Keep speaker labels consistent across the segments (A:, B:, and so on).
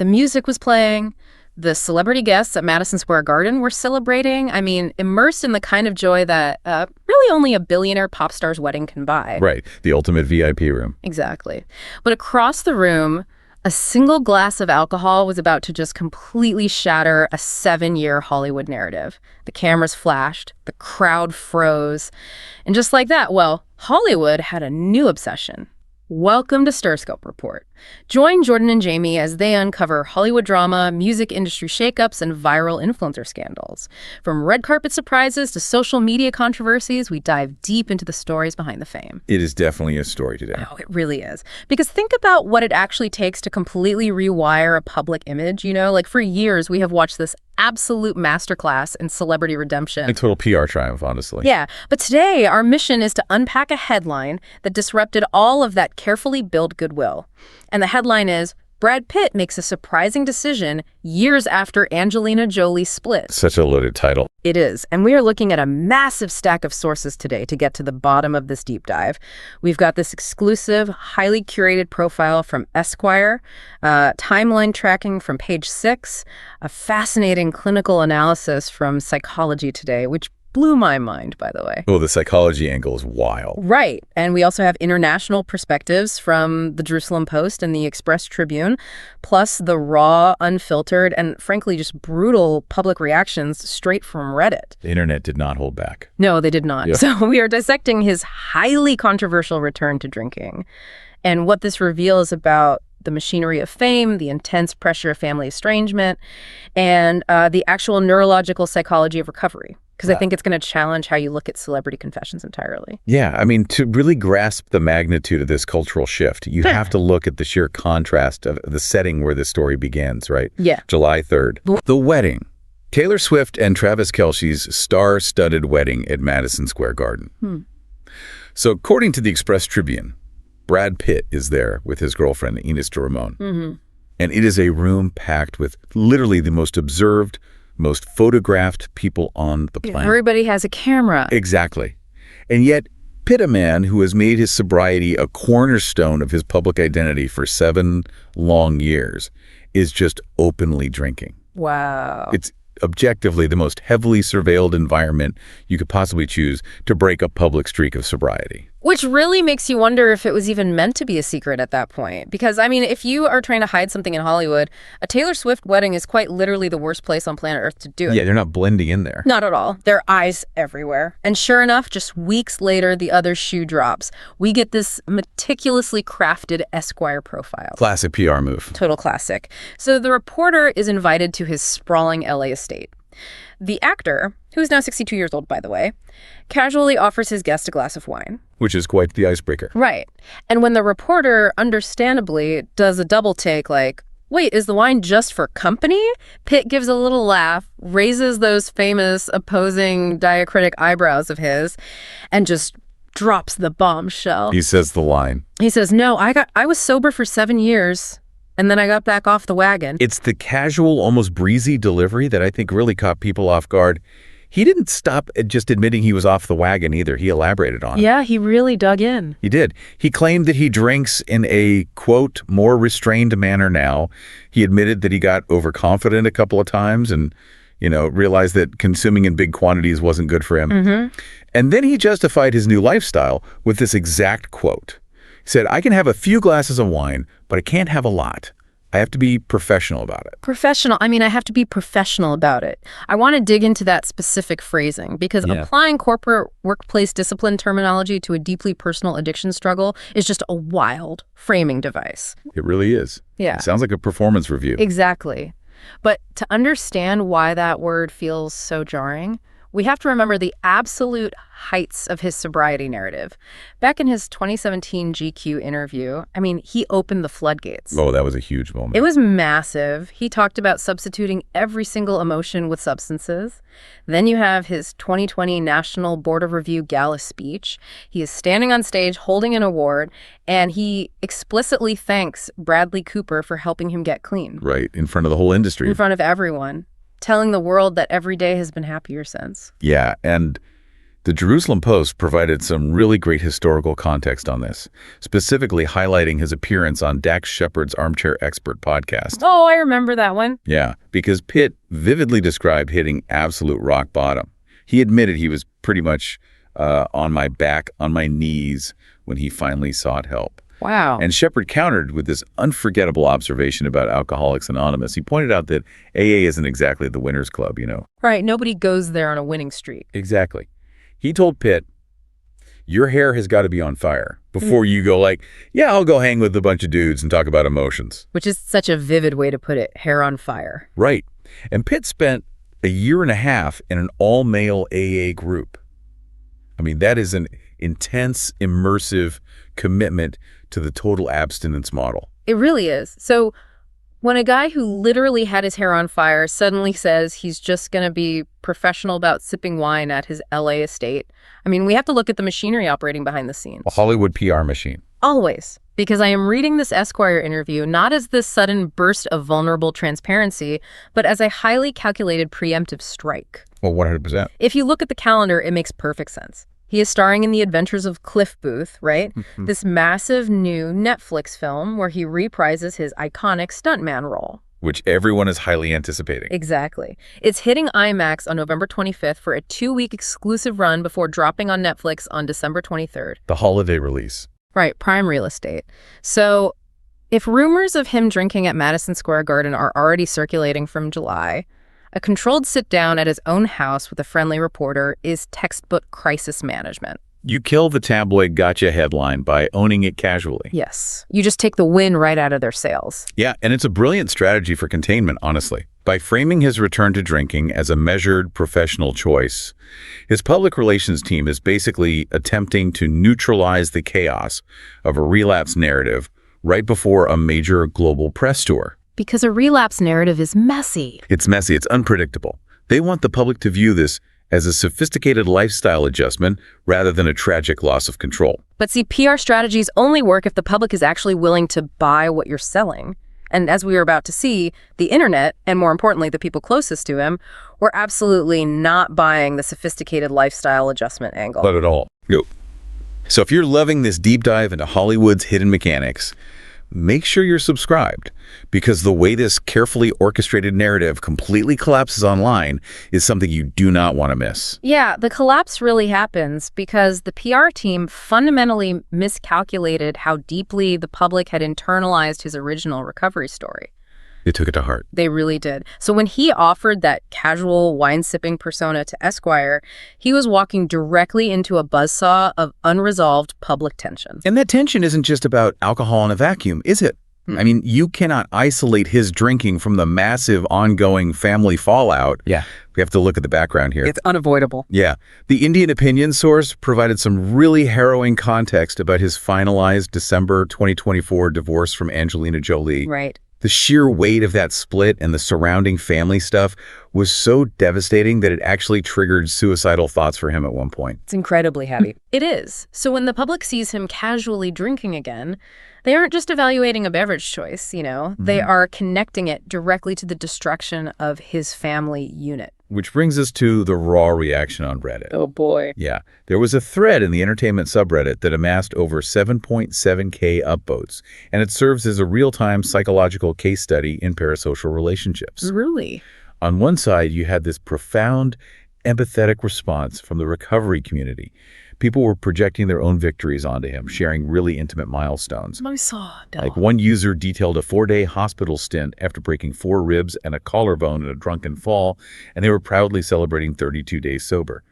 A: The music was playing. The celebrity guests at Madison Square Garden were celebrating. I mean, immersed in the kind of joy that really only a billionaire pop star's wedding can buy.
B: Right. The ultimate VIP room.
A: Exactly. But across the room, a single glass of alcohol was about to just completely shatter a 7-year Hollywood narrative. The cameras flashed, the crowd froze, and just like that, well, Hollywood had a new obsession. Welcome to StarScope Report. Join Jordan and Jamie as they uncover Hollywood drama, music industry shakeups, and viral influencer scandals. From red carpet surprises to social media controversies, we dive deep into the stories behind the fame.
B: It is definitely a story today.
A: Oh, it really is. Because think about what it actually takes to completely rewire a public image, you know? Like for years, we have watched this absolute masterclass in celebrity redemption.
B: A total PR triumph, honestly.
A: Yeah, but today our mission is to unpack a headline that disrupted all of that carefully built goodwill. And the headline is, Brad Pitt makes a surprising decision years after Angelina Jolie split.
B: Such a loaded title.
A: It is, and we are looking at a massive stack of sources today to get to the bottom of this deep dive. We've got this exclusive, highly curated profile from Esquire, timeline tracking from Page 6, a fascinating clinical analysis from Psychology Today, which blew my mind, by the way.
B: Oh, the psychology angle is wild.
A: Right. And we also have international perspectives from the Jerusalem Post and the Express Tribune, plus the raw, unfiltered, and frankly just brutal public reactions straight from Reddit.
B: The internet did not hold back.
A: No, they did not.
B: Yeah.
A: So we are dissecting his highly controversial return to drinking and what this reveals about the machinery of fame, the intense pressure of family estrangement, and the actual neurological psychology of recovery. Because I think it's going to challenge how you look at celebrity confessions entirely.
B: Yeah, I mean, to really grasp the magnitude of this cultural shift, you have to look at the sheer contrast of the setting where this story begins, right?
A: Yeah.
B: July 3rd. The wedding. Taylor Swift and Travis Kelce's star-studded wedding at Madison Square Garden. So according to the Express Tribune, Brad Pitt is there with his girlfriend, Ines de Ramon. And it is a room packed with literally the most observed, most photographed people on the planet.
A: Everybody has a camera.
B: Exactly. And yet, Pitt, a man who has made his sobriety a cornerstone of his public identity for 7 long years, is just openly drinking.
A: Wow.
B: It's objectively the most heavily surveilled environment you could possibly choose to break a public streak of sobriety.
A: Which really makes you wonder if it was even meant to be a secret at that point. Because, I mean, if you are trying to hide something in Hollywood, a Taylor Swift wedding is quite literally the worst place on planet Earth to do it.
B: Yeah, they're not blending in there.
A: Not at all. There are eyes everywhere. And sure enough, just weeks later, the other shoe drops. We get this meticulously crafted Esquire profile.
B: Classic PR move.
A: Total classic. So the reporter is invited to his sprawling LA estate. The actor, who's now 62 years old, by the way, casually offers his guest a glass of wine.
B: Which is quite the icebreaker.
A: Right. And when the reporter, understandably, does a double take like, wait, is the wine just for company? Pitt gives a little laugh, raises those famous opposing diacritic eyebrows of his, and just drops the bombshell.
B: He says the line.
A: He says, no, I was sober for 7 years. And then I got back off the wagon.
B: It's the casual, almost breezy delivery that I think really caught people off guard. He didn't stop at just admitting he was off the wagon either. He elaborated on it.
A: Yeah, he really dug in.
B: He did. He claimed that he drinks in a, quote, more restrained manner now. He admitted that he got overconfident a couple of times and, realized that consuming in big quantities wasn't good for him. And then he justified his new lifestyle with this exact quote. He said, I can have a few glasses of wine, but I can't have a lot. I have to be professional about it.
A: Professional. I mean, I have to be professional about it. I want to dig into that specific phrasing because applying corporate workplace discipline terminology to a deeply personal addiction struggle is just a wild framing device.
B: It really is.
A: Yeah.
B: It sounds like a performance review.
A: Exactly. But to understand why that word feels so jarring, we have to remember the absolute heights of his sobriety narrative. Back in his 2017 GQ interview, I mean, he opened the floodgates.
B: Oh, that was a huge moment.
A: It was massive. He talked about substituting every single emotion with substances. Then you have his 2020 National Board of Review Gala speech. He is standing on stage holding an award, and he explicitly thanks Bradley Cooper for helping him get clean.
B: Right, in front of the whole industry.
A: In front of everyone. Telling the world that every day has been happier since.
B: Yeah, and The Jerusalem Post provided some really great historical context on this, specifically highlighting his appearance on Dax Shepard's Armchair Expert podcast.
A: Oh, I remember that one.
B: Yeah, because Pitt vividly described hitting absolute rock bottom. He admitted he was pretty much on my back, on my knees, when he finally sought help.
A: Wow.
B: And Shepard countered with this unforgettable observation about Alcoholics Anonymous. He pointed out that AA isn't exactly the winner's club, you know.
A: Right, nobody goes there on a winning streak.
B: Exactly. He told Pitt, your hair has got to be on fire before you go like, yeah, I'll go hang with a bunch of dudes and talk about emotions.
A: Which is such a vivid way to put it, hair on fire.
B: Right. And Pitt spent a year and a half in an all-male AA group. I mean, that is an intense, immersive commitment to the total abstinence model.
A: It really is. So when a guy who literally had his hair on fire suddenly says he's just going to be professional about sipping wine at his LA estate, I mean, we have to look at the machinery operating behind the scenes.
B: A Hollywood PR machine.
A: Always. Because I am reading this Esquire interview not as this sudden burst of vulnerable transparency, but as a highly calculated preemptive strike.
B: Well, 100%.
A: If you look at the calendar, it makes perfect sense. He is starring in The Adventures of Cliff Booth, right? This massive new Netflix film where he reprises his iconic stuntman role.
B: Which everyone is highly anticipating.
A: Exactly. It's hitting IMAX on November 25th for a 2-week exclusive run before dropping on Netflix on December 23rd.
B: The holiday release.
A: Right, prime real estate. So if rumors of him drinking at Madison Square Garden are already circulating from July, a controlled sit-down at his own house with a friendly reporter is textbook crisis management.
B: You kill the tabloid gotcha headline by owning it casually.
A: Yes. You just take the win right out of their sails.
B: Yeah, and it's a brilliant strategy for containment, honestly. By framing his return to drinking as a measured professional choice, his public relations team is basically attempting to neutralize the chaos of a relapse narrative right before a major global press tour.
A: Because a relapse narrative is messy.
B: It's messy. It's unpredictable. They want the public to view this as a sophisticated lifestyle adjustment rather than a tragic loss of control.
A: But see, PR strategies only work if the public is actually willing to buy what you're selling. And as we were about to see, the internet, and more importantly, the people closest to him, were absolutely not buying the sophisticated lifestyle adjustment angle.
B: Not at all. No. So if you're loving this deep dive into Hollywood's hidden mechanics, make sure you're subscribed, because the way this carefully orchestrated narrative completely collapses online is something you do not want to miss.
A: Yeah, the collapse really happens because the PR team fundamentally miscalculated how deeply the public had internalized his original recovery story.
B: They took it to heart.
A: They really did. So when he offered that casual wine-sipping persona to Esquire, he was walking directly into a buzzsaw of unresolved public tension.
B: And that tension isn't just about alcohol in a vacuum, is it? I mean, you cannot isolate his drinking from the massive ongoing family fallout.
C: Yeah.
B: We have to look at the background here.
C: It's unavoidable.
B: Yeah. The Indian Opinion source provided some really harrowing context about his finalized December 2024 divorce from Angelina Jolie.
A: Right.
B: The sheer weight of that split and the surrounding family stuff was so devastating that it actually triggered suicidal thoughts for him at one point.
A: It's incredibly heavy. It is. So when the public sees him casually drinking again, they aren't just evaluating a beverage choice, you know. They are connecting it directly to the destruction of his family unit.
B: Which brings us to the raw reaction on Reddit.
A: Oh, boy.
B: Yeah. There was a thread in the entertainment subreddit that amassed over 7.7K upvotes, and it serves as a real-time psychological case study in parasocial relationships.
A: Really?
B: On one side, you had this profound, empathetic response from the recovery community. People were projecting their own victories onto him, sharing really intimate milestones.
A: My saw.
B: Like one user detailed a 4-day hospital stint after breaking 4 ribs and a collarbone in a drunken fall, and they were proudly celebrating 32 days sober.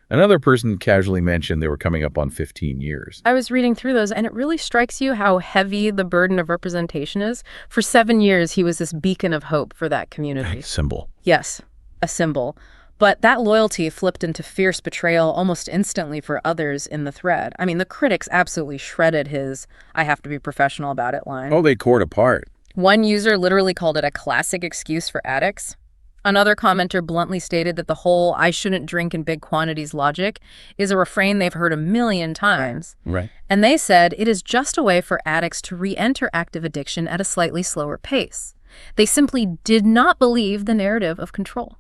B: Another person casually mentioned they were coming up on 15 years.
A: I was reading through those, and it really strikes you how heavy the burden of representation is. For 7 years, he was this beacon of hope for that community.
B: Symbol.
A: Yes, a symbol. But that loyalty flipped into fierce betrayal almost instantly for others in the thread. I mean, the critics absolutely shredded his "I have to be professional about it" line.
B: Oh, they tore it apart.
A: One user literally called it a classic excuse for addicts. Another commenter bluntly stated that the whole "I shouldn't drink in big quantities" logic is a refrain they've heard a million times.
B: Right.
A: And they said it is just a way for addicts to re-enter active addiction at a slightly slower pace. They simply did not believe the narrative of control.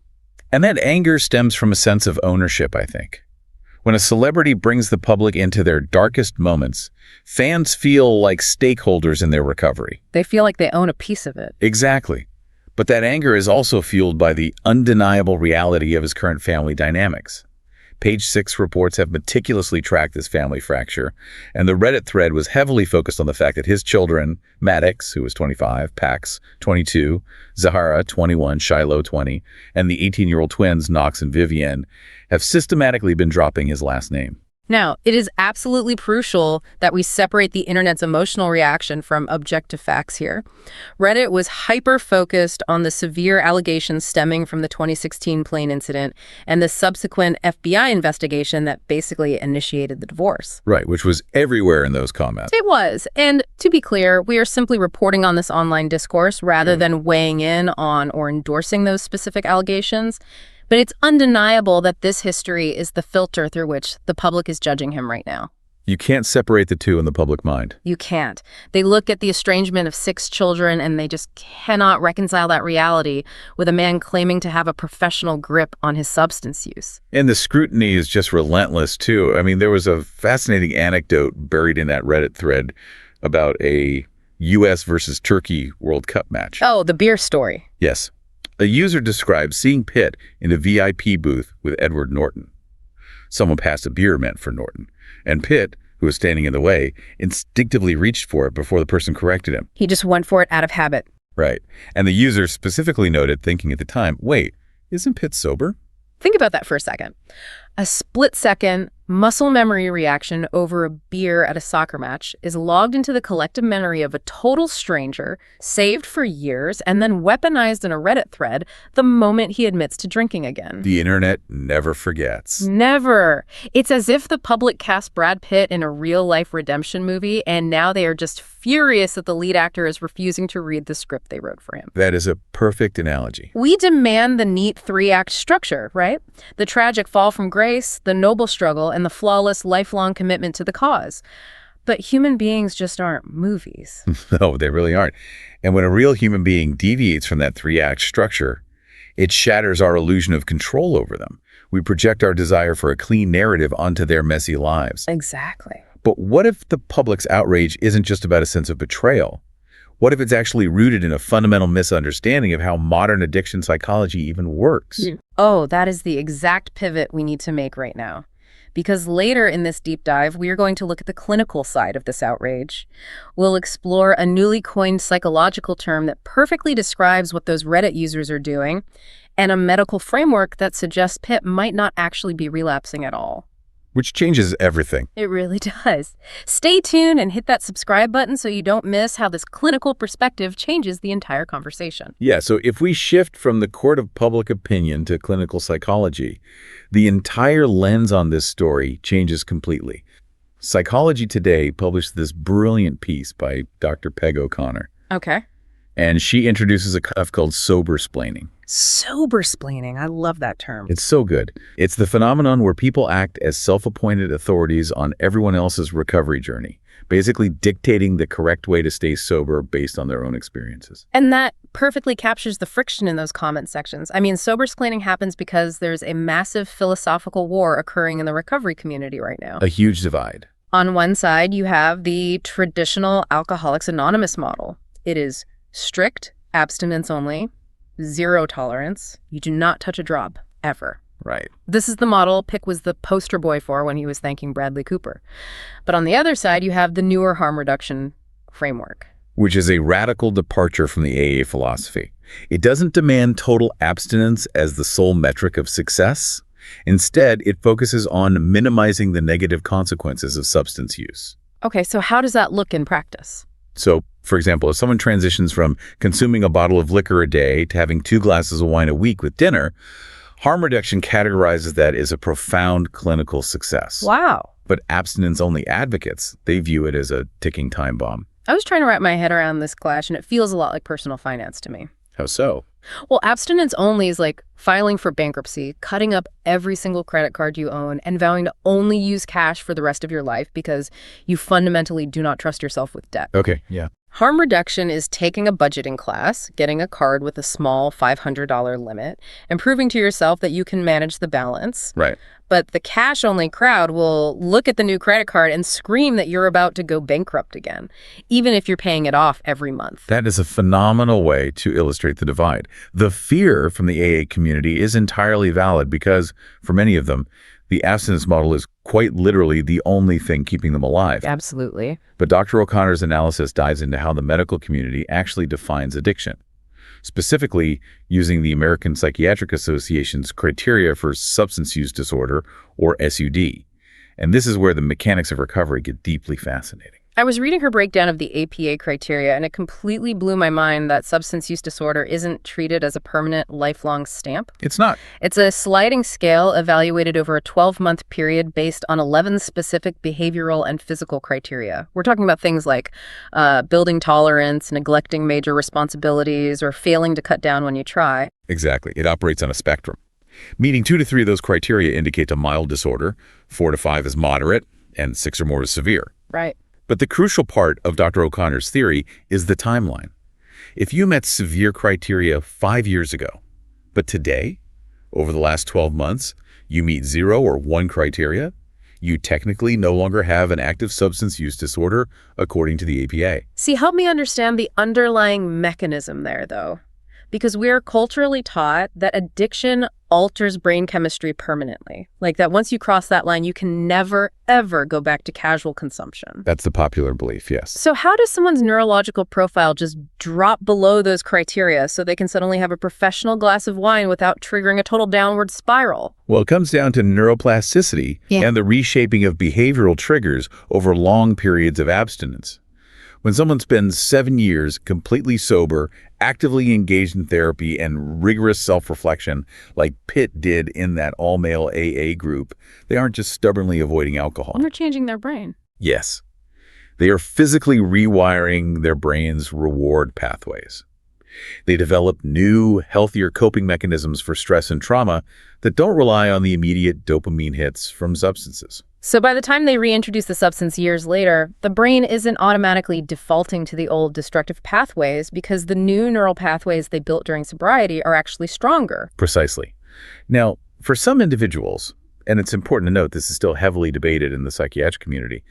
B: And that anger stems from a sense of ownership, I think. When a celebrity brings the public into their darkest moments, fans feel like stakeholders in their recovery.
A: They feel like they own a piece of it.
B: Exactly. But that anger is also fueled by the undeniable reality of his current family dynamics. Page 6 reports have meticulously tracked this family fracture, and the Reddit thread was heavily focused on the fact that his children, Maddox, who was 25, Pax, 22, Zahara, 21, Shiloh, 20, and the 18-year-old twins, Knox and Vivienne, have systematically been dropping his last name.
A: Now, it is absolutely crucial that we separate the internet's emotional reaction from objective facts here. Reddit was hyper-focused on the severe allegations stemming from the 2016 plane incident and the subsequent FBI investigation that basically initiated the divorce.
B: Right, which was everywhere in those comments.
A: It was. And to be clear, we are simply reporting on this online discourse rather than weighing in on or endorsing those specific allegations. But it's undeniable that this history is the filter through which the public is judging him right now.
B: You can't separate the two in the public mind.
A: You can't. They look at the estrangement of 6 children and they just cannot reconcile that reality with a man claiming to have a professional grip on his substance use.
B: And the scrutiny is just relentless, too. I mean, there was a fascinating anecdote buried in that Reddit thread about a U.S. versus Turkey World Cup match.
A: Oh, the beer story.
B: Yes. A user described seeing Pitt in a VIP booth with Edward Norton. Someone passed a beer meant for Norton, and Pitt, who was standing in the way, instinctively reached for it before the person corrected him.
A: He just went for it out of habit.
B: Right. And the user specifically noted, thinking at the time, wait, isn't Pitt sober?
A: Think about that for a second. A split-second muscle memory reaction over a beer at a soccer match is logged into the collective memory of a total stranger, saved for years, and then weaponized in a Reddit thread the moment he admits to drinking again.
B: The internet never forgets.
A: Never. It's as if the public cast Brad Pitt in a real-life redemption movie, and now they are just furious that the lead actor is refusing to read the script they wrote for him.
B: That is a perfect analogy.
A: We demand the neat 3-act structure, right? The tragic fall from grace, the noble struggle, and the flawless lifelong commitment to the cause. But human beings just aren't movies.
B: No, they really aren't. And when a real human being deviates from that 3-act structure, it shatters our illusion of control over them. We project our desire for a clean narrative onto their messy lives.
A: Exactly.
B: But what if the public's outrage isn't just about a sense of betrayal? What if it's actually rooted in a fundamental misunderstanding of how modern addiction psychology even works?
A: Oh, that is the exact pivot we need to make right now. Because later in this deep dive, we are going to look at the clinical side of this outrage. We'll explore a newly coined psychological term that perfectly describes what those Reddit users are doing, and a medical framework that suggests Pitt might not actually be relapsing at all.
B: Which changes everything.
A: It really does. Stay tuned and hit that subscribe button so you don't miss how this clinical perspective changes the entire conversation.
B: Yeah, so if we shift from the court of public opinion to clinical psychology, the entire lens on this story changes completely. Psychology Today published this brilliant piece by Dr. Peg O'Connor.
A: Okay.
B: And she introduces a concept called sober-splaining.
A: Sober-splaining. I love that term.
B: It's so good. It's the phenomenon where people act as self-appointed authorities on everyone else's recovery journey, basically dictating the correct way to stay sober based on their own experiences.
A: And that perfectly captures the friction in those comment sections. I mean, sober-splaining happens because there's a massive philosophical war occurring in the recovery community right now.
B: A huge divide.
A: On one side, you have the traditional Alcoholics Anonymous model. It is strict, abstinence only, zero tolerance. You do not touch a drop, ever.
B: Right.
A: This is the model Pick was the poster boy for when he was thanking Bradley Cooper. But on the other side, you have the newer harm reduction framework,
B: which is a radical departure from the AA philosophy. It doesn't demand total abstinence as the sole metric of success. Instead, it focuses on minimizing the negative consequences of substance use.
A: Okay, so how does that look in practice?
B: So, for example, if someone transitions from consuming a bottle of liquor a day to having 2 glasses of wine a week with dinner, harm reduction categorizes that as a profound clinical success.
A: Wow.
B: But abstinence-only advocates, they view it as a ticking time bomb.
A: I was trying to wrap my head around this clash, and it feels a lot like personal finance to me.
B: How so?
A: Well, abstinence only is like filing for bankruptcy, cutting up every single credit card you own, and vowing to only use cash for the rest of your life because you fundamentally do not trust yourself with debt.
B: Okay, yeah.
A: Harm reduction is taking a budgeting class, getting a card with a small $500 limit, and proving to yourself that you can manage the balance.
B: Right.
A: But the cash-only crowd will look at the new credit card and scream that you're about to go bankrupt again, even if you're paying it off every month.
B: That is a phenomenal way to illustrate the divide. The fear from the AA community is entirely valid because, for many of them, the abstinence model is quite literally the only thing keeping them alive.
A: Absolutely.
B: But Dr. O'Connor's analysis dives into how the medical community actually defines addiction, specifically using the American Psychiatric Association's criteria for substance use disorder, or SUD. And this is where the mechanics of recovery get deeply fascinating.
A: I was reading her breakdown of the APA criteria, and it completely blew my mind that substance use disorder isn't treated as a permanent, lifelong stamp.
B: It's not.
A: It's a sliding scale evaluated over a 12-month period based on 11 specific behavioral and physical criteria. We're talking about things like building tolerance, neglecting major responsibilities, or failing to cut down when you try.
B: Exactly. It operates on a spectrum. Meaning 2 to 3 of those criteria indicate a mild disorder, 4 to 5 is moderate, and 6 or more is severe.
A: Right.
B: But the crucial part of Dr. O'Connor's theory is the timeline. If you met severe criteria 5 years ago, but today, over the last 12 months, you meet 0 or 1 criteria, you technically no longer have an active substance use disorder according to the APA.
A: See, help me understand the underlying mechanism there, though. Because we're culturally taught that addiction alters brain chemistry permanently. Like that once you cross that line, you can never, ever go back to casual consumption.
B: That's the popular belief, yes.
A: So how does someone's neurological profile just drop below those criteria so they can suddenly have a professional glass of wine without triggering a total downward spiral?
B: Well, it comes down to neuroplasticity and the reshaping of behavioral triggers over long periods of abstinence. When someone spends 7 years completely sober, actively engaged in therapy and rigorous self-reflection, like Pitt did in that all-male AA group, they aren't just stubbornly avoiding alcohol.
A: They're changing their brain.
B: Yes. They are physically rewiring their brain's reward pathways. They develop new, healthier coping mechanisms for stress and trauma that don't rely on the immediate dopamine hits from substances.
A: So by the time they reintroduce the substance years later, the brain isn't automatically defaulting to the old destructive pathways because the new neural pathways they built during sobriety are actually stronger.
B: Precisely. Now, for some individuals, and it's important to note this is still heavily debated in the psychiatric community,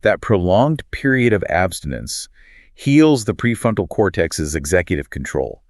B: that prolonged period of abstinence heals the prefrontal cortex's executive control,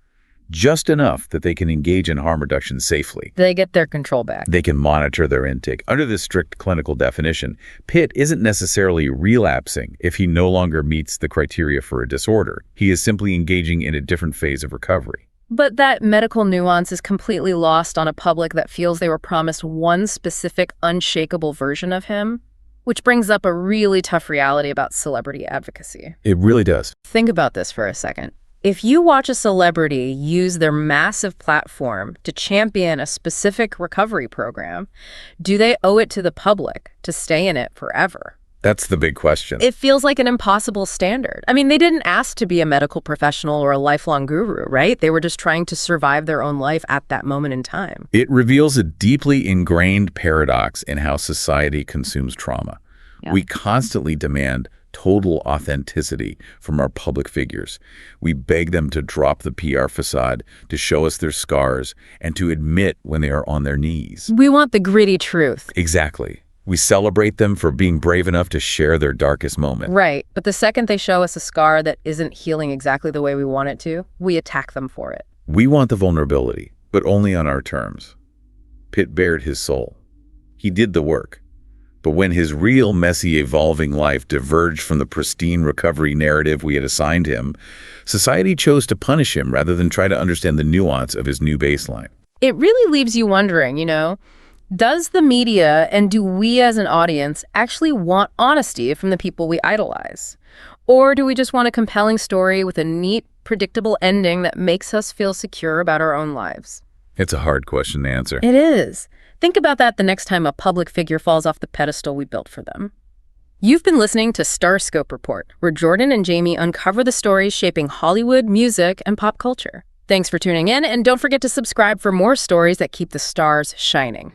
B: just enough that they can engage in harm reduction safely.
A: They get their control back.
B: They can monitor their intake. Under this strict clinical definition, Pitt isn't necessarily relapsing if he no longer meets the criteria for a disorder. He is simply engaging in a different phase of recovery.
A: But that medical nuance is completely lost on a public that feels they were promised one specific, unshakable version of him, which brings up a really tough reality about celebrity advocacy.
B: It really does.
A: Think about this for a second. If you watch a celebrity use their massive platform to champion a specific recovery program, do they owe it to the public to stay in it forever?
B: That's the big question.
A: It feels like an impossible standard. I mean, they didn't ask to be a medical professional or a lifelong guru, right? They were just trying to survive their own life at that moment in time.
B: It reveals a deeply ingrained paradox in how society consumes trauma.
A: Yeah.
B: We constantly demand total authenticity from our public figures. We beg them to drop the PR facade, to show us their scars, and to admit when they are on their knees.
A: We want the gritty truth.
B: Exactly. We celebrate them for being brave enough to share their darkest moment.
A: Right. But the second they show us a scar that isn't healing exactly the way we want it to, we attack them for it.
B: We want the vulnerability, but only on our terms. Pitt bared his soul. He did the work. But when his real, messy, evolving life diverged from the pristine recovery narrative we had assigned him, society chose to punish him rather than try to understand the nuance of his new baseline.
A: It really leaves you wondering, does the media and do we as an audience actually want honesty from the people we idolize? Or do we just want a compelling story with a neat, predictable ending that makes us feel secure about our own lives?
B: It's a hard question to answer.
A: It is. Think about that the next time a public figure falls off the pedestal we built for them. You've been listening to StarScope Report, where Jordan and Jamie uncover the stories shaping Hollywood, music, and pop culture. Thanks for tuning in, and don't forget to subscribe for more stories that keep the stars shining.